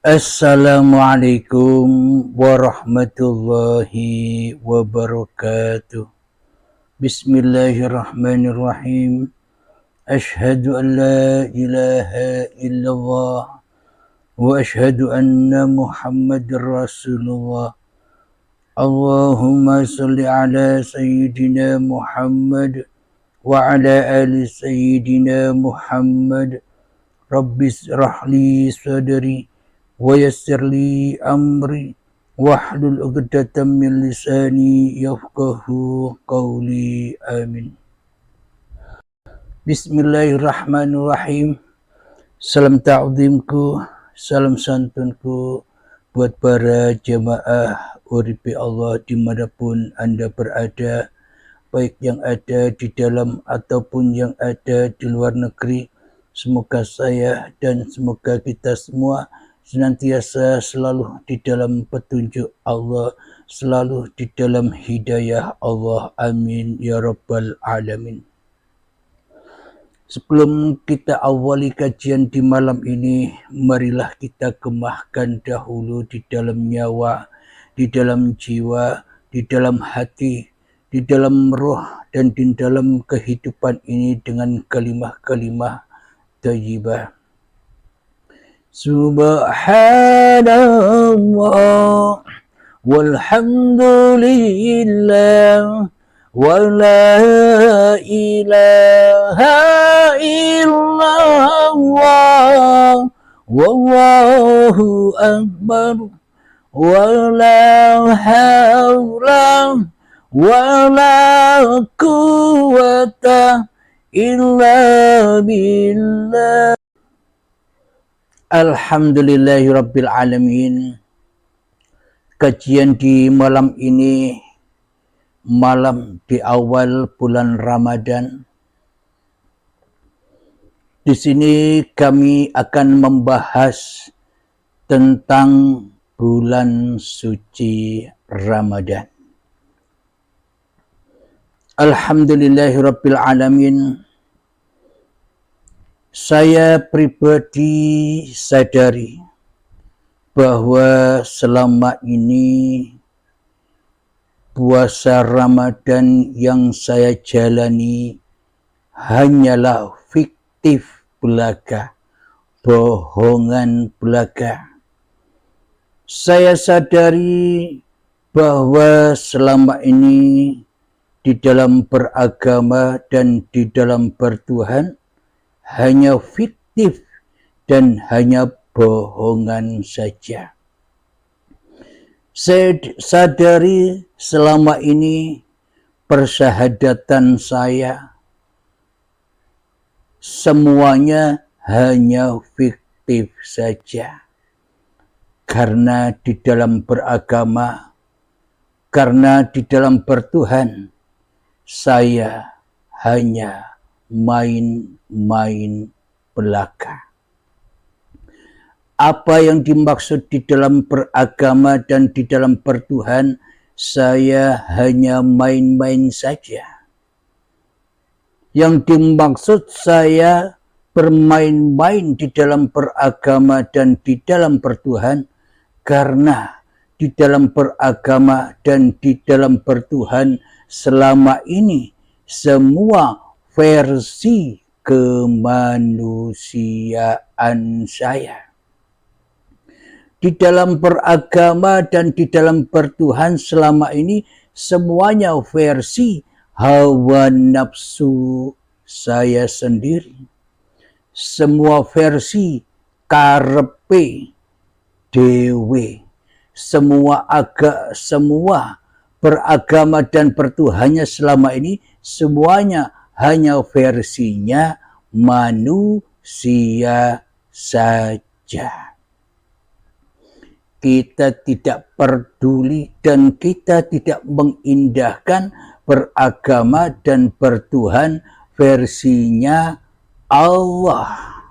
Assalamualaikum warahmatullahi wabarakatuh. Bismillahirrahmanirrahim. Ashhadu an la ilaha illallah wa ashhadu anna Muhammadar Rasulullah. Allahumma salli ala sayyidina Muhammad wa ala ali sayyidina Muhammad. Rabbis rahli sadri wa yassir li amri wahlul 'uqdatam min lisani yafqahu qawli. Amin. Bismillahirrahmanirrahim. Salam ta'zimku, salam santunku buat para jemaah uripi Allah dimanapun Anda berada, baik yang ada di dalam ataupun yang ada di luar negeri. Semoga saya dan semoga kita semua senantiasa selalu di dalam petunjuk Allah, selalu di dalam hidayah Allah. Amin ya rabbal alamin. Sebelum kita awali kajian di malam ini, marilah kita gemahkan dahulu di dalam nyawa, di dalam jiwa, di dalam hati, di dalam roh, dan di dalam kehidupan ini dengan kalimah-kalimah thayyibah. Subhanallah walhamdulillah wa la ilaha illallah wallahu akbar wa la hawla wa la quwwata illa billah. Alhamdulillahirabbil alamin. Kajian di malam ini, malam di awal bulan Ramadan. Di sini kami akan membahas tentang bulan suci Ramadan. Alhamdulillahirabbil alamin. Saya pribadi sadari bahwa selama ini puasa Ramadan yang saya jalani hanyalah fiktif belaka, bohongan belaka. Saya sadari bahwa selama ini di dalam beragama dan di dalam bertuhan hanya fiktif dan hanya bohongan saja. Saya sadari selama ini persahadatan saya semuanya hanya fiktif saja. Karena di dalam beragama, karena di dalam bertuhan, saya hanya main-main belaka. Apa yang dimaksud di dalam beragama dan di dalam bertuhan, saya hanya main-main saja. Yang dimaksud saya bermain-main di dalam beragama dan di dalam bertuhan, karena di dalam beragama dan di dalam bertuhan selama ini semua versi kemanusiaan saya. Di dalam beragama dan di dalam bertuhan selama ini semuanya versi hawa nafsu saya sendiri. Semua versi karepe dewe. Semua beragama dan bertuhannya selama ini semuanya hanya versinya manusia saja. Kita tidak peduli dan kita tidak mengindahkan beragama dan bertuhan versinya Allah.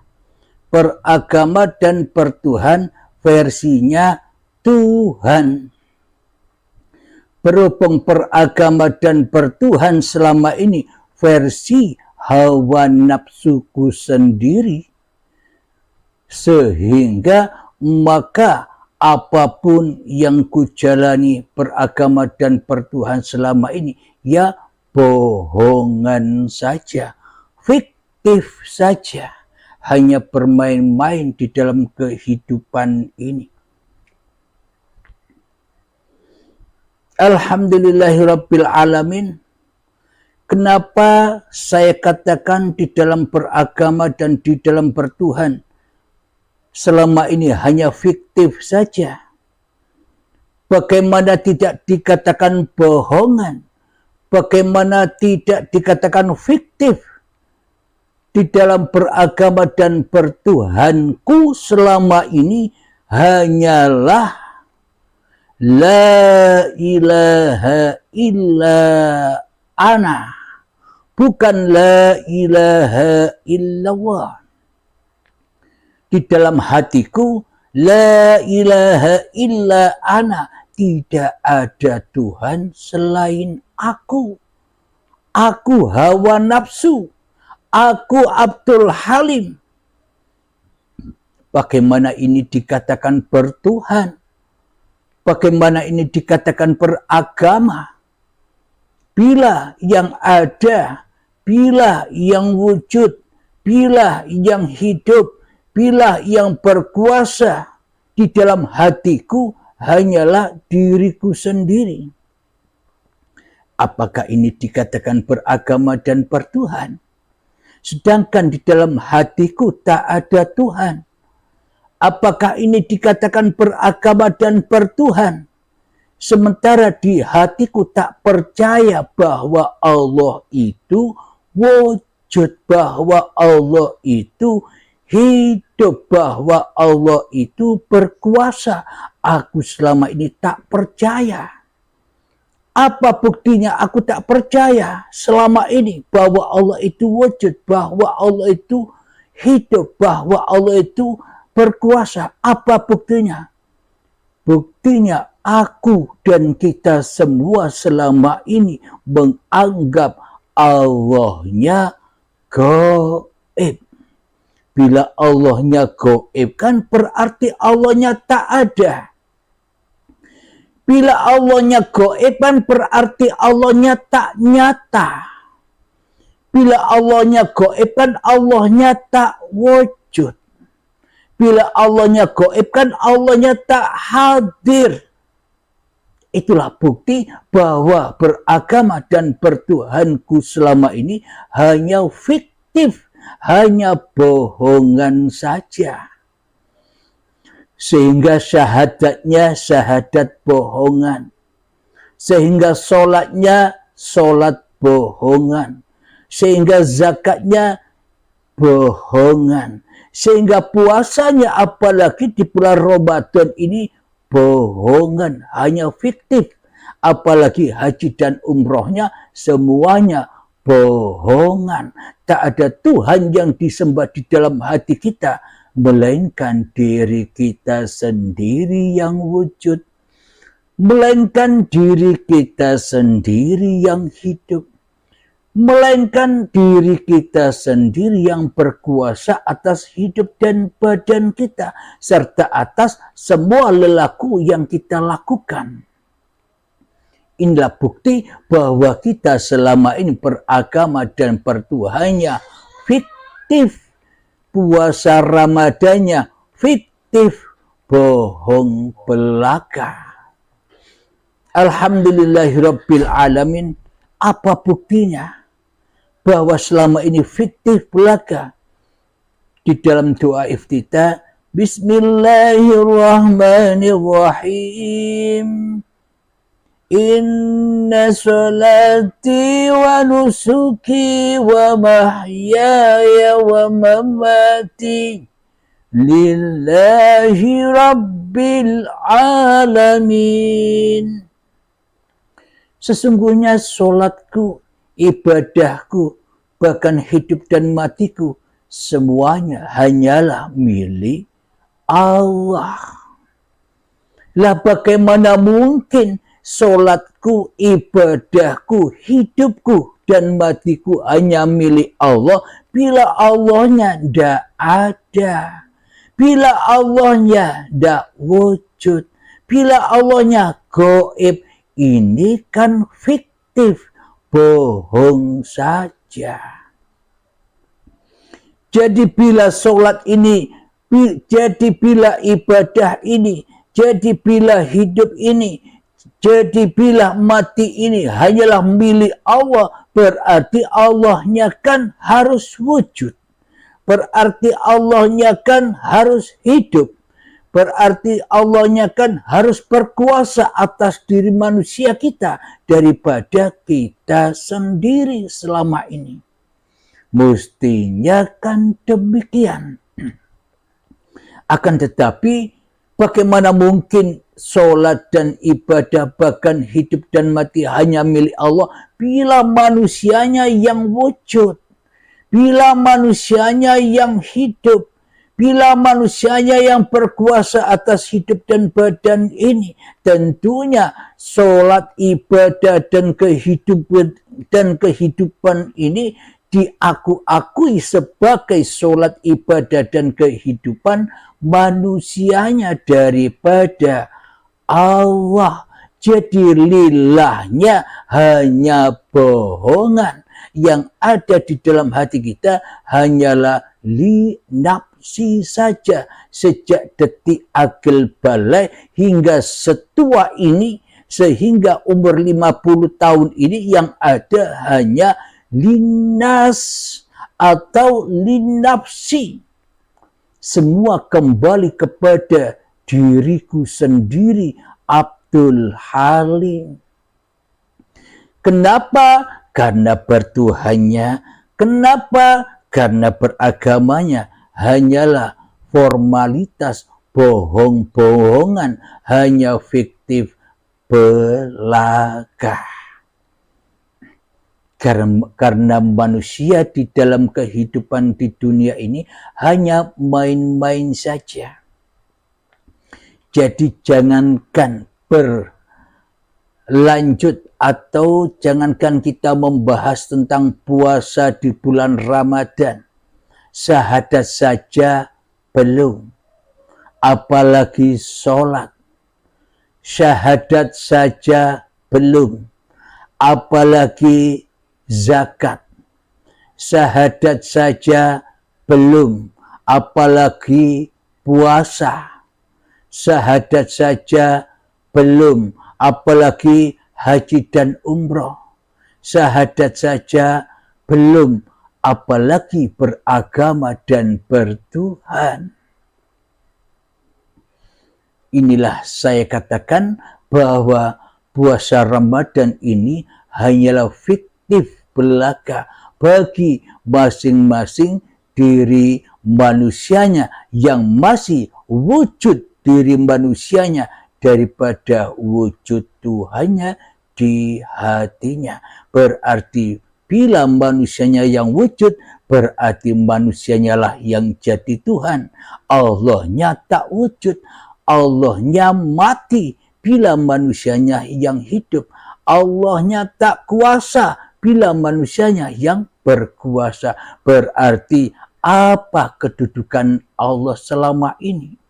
Beragama dan bertuhan versinya Tuhan. Berhubung beragama dan bertuhan selama ini versi hawa nafsuku sendiri, sehingga maka apapun yang kujalani beragama dan bertuhan selama ini, ya bohongan saja, fiktif saja, hanya bermain-main di dalam kehidupan ini. Alhamdulillahirabbil alamin. Kenapa saya katakan di dalam beragama dan di dalam bertuhan selama ini hanya fiktif saja? Bagaimana tidak dikatakan bohongan? Bagaimana tidak dikatakan fiktif? Di dalam beragama dan bertuhanku selama ini hanyalah la ilaha illa ana, bukan la ilaha illallah. Di dalam hatiku la ilaha illa ana, tidak ada Tuhan selain aku. Aku hawa nafsu, aku Abdul Halim. Bagaimana ini dikatakan bertuhan? Bagaimana ini dikatakan beragama? Bila yang ada, bila yang wujud, bila yang hidup, bila yang berkuasa di dalam hatiku hanyalah diriku sendiri. Apakah ini dikatakan beragama dan bertuhan? Sedangkan di dalam hatiku tak ada Tuhan. Apakah ini dikatakan beragama dan bertuhan? Sementara di hatiku tak percaya bahwa Allah itu wujud, bahwa Allah itu hidup, bahwa Allah itu berkuasa. Aku selama ini tak percaya. Apa buktinya aku tak percaya selama ini bahwa Allah itu wujud, bahwa Allah itu hidup, bahwa Allah itu berkuasa? Apa buktinya? Buktinya aku dan kita semua selama ini menganggap Allahnya gaib. Bila Allahnya gaib kan berarti Allahnya tak ada. Bila Allahnya gaib kan berarti Allahnya tak nyata. Bila Allahnya gaib kan Allahnya tak wujud. Bila Allahnya gaib kan Allahnya tak hadir. Itulah bukti bahwa beragama dan bertuhanku selama ini hanya fiktif, hanya bohongan saja. Sehingga syahadatnya syahadat bohongan. Sehingga sholatnya sholat bohongan. Sehingga zakatnya bohongan. Sehingga puasanya apalagi di bulan Ramadan ini bohongan, hanya fiktif. Apalagi haji dan umrohnya semuanya bohongan. Tak ada Tuhan yang disembah di dalam hati kita, melainkan diri kita sendiri yang wujud. Melainkan diri kita sendiri yang hidup. Melainkan diri kita sendiri yang berkuasa atas hidup dan badan kita, serta atas semua lelaku yang kita lakukan. Inilah bukti bahwa kita selama ini beragama dan bertuhannya fiktif. Puasa Ramadannya fiktif, bohong belaka. Alhamdulillahirabbil alamin. Apa buktinya bahwa selama ini fiktif belaka? Di dalam doa iftitah, Bismillahirrahmanirrahim. Inna salati wa nusuki wa mahyaya wa mamati lillahi rabbil alamin. Sesungguhnya sholatku, ibadahku, bahkan hidup dan matiku, semuanya hanyalah milik Allah. Lah bagaimana mungkin sholatku, ibadahku, hidupku, dan matiku hanya milik Allah bila Allahnya tidak ada? Bila Allahnya tidak wujud, bila Allahnya gaib, ini kan fiktif, bohong saja. Jadi bila sholat ini, jadi bila ibadah ini, jadi bila hidup ini, jadi bila mati ini hanyalah milik Allah, berarti Allahnya kan harus wujud. Berarti Allahnya kan harus hidup. Berarti Allahnya kan harus berkuasa atas diri manusia kita daripada kita sendiri selama ini. Mestinya kan demikian. Akan tetapi bagaimana mungkin sholat dan ibadah bahkan hidup dan mati hanya milik Allah bila manusianya yang wujud, bila manusianya yang hidup, bila manusianya yang berkuasa atas hidup dan badan ini. Tentunya sholat, ibadah dan kehidupan ini diakui sebagai sholat, ibadah dan kehidupan manusianya daripada Allah. Jadi lillahnya hanya bohongan. Yang ada di dalam hati kita hanyalah li nafsi saja. Sejak detik akil balai hingga setua ini, sehingga umur 50 tahun ini, yang ada hanya linas atau linafsi. Semua kembali kepada diriku sendiri, Abdul Halim. Kenapa? Karena bertuhannya. Kenapa? Karena beragamanya hanyalah formalitas, bohong-bohongan, hanya fiktif belaka. Karena manusia di dalam kehidupan di dunia ini hanya main-main saja. Jadi jangankan berlanjut atau jangankan kita membahas tentang puasa di bulan Ramadan, syahadat saja belum, apalagi sholat. Syahadat saja belum, apalagi zakat. Syahadat saja belum, apalagi puasa. Syahadat saja belum, apalagi haji dan umroh. Syahadat saja belum, apalagi beragama dan bertuhan. Inilah saya katakan bahwa puasa Ramadan ini hanyalah fiktif belaka bagi masing-masing diri manusianya yang masih wujud diri manusianya daripada wujud Tuhannya di hatinya. Berarti bila manusianya yang wujud, berarti manusianya lah yang jadi Tuhan. Allahnya tak wujud, Allahnya mati bila manusianya yang hidup. Allahnya tak kuasa bila manusianya yang berkuasa. Berarti apa kedudukan Allah selama ini?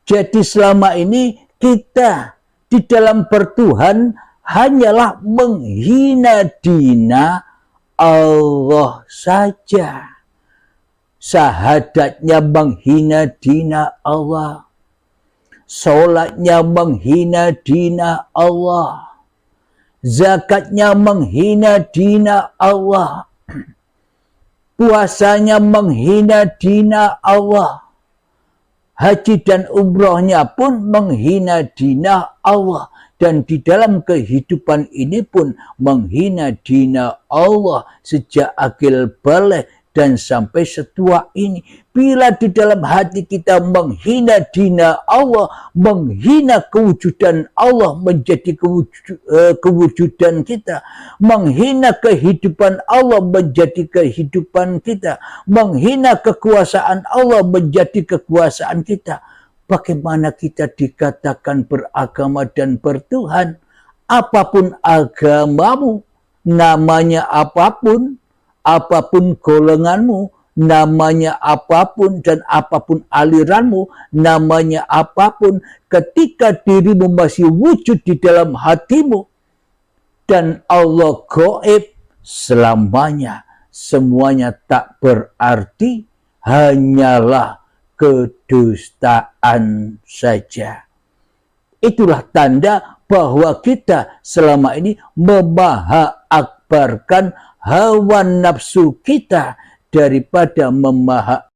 Jadi selama ini kita di dalam bertuhan hanyalah menghina dina Allah saja. Syahadatnya menghina dina Allah. Sholatnya menghina dina Allah. Zakatnya menghina dina Allah. Puasanya menghina dina Allah. Haji dan umrohnya pun menghina dina Allah. Dan di dalam kehidupan ini pun menghina dina Allah sejak akil balik dan sampai setua ini. Bila di dalam hati kita menghina dina Allah, menghina kewujudan Allah menjadi kewujudan kita, menghina kehidupan Allah menjadi kehidupan kita, menghina kekuasaan Allah menjadi kekuasaan kita, bagaimana kita dikatakan beragama dan bertuhan? Apapun agamamu, namanya apapun, apapun golonganmu, namanya apapun dan apapun aliranmu, namanya apapun, ketika dirimu masih wujud di dalam hatimu dan Allah gaib selamanya, semuanya tak berarti, hanyalah kedustaan saja. Itulah tanda bahwa kita selama ini memaha akbarkan hawa nafsu kita daripada memaha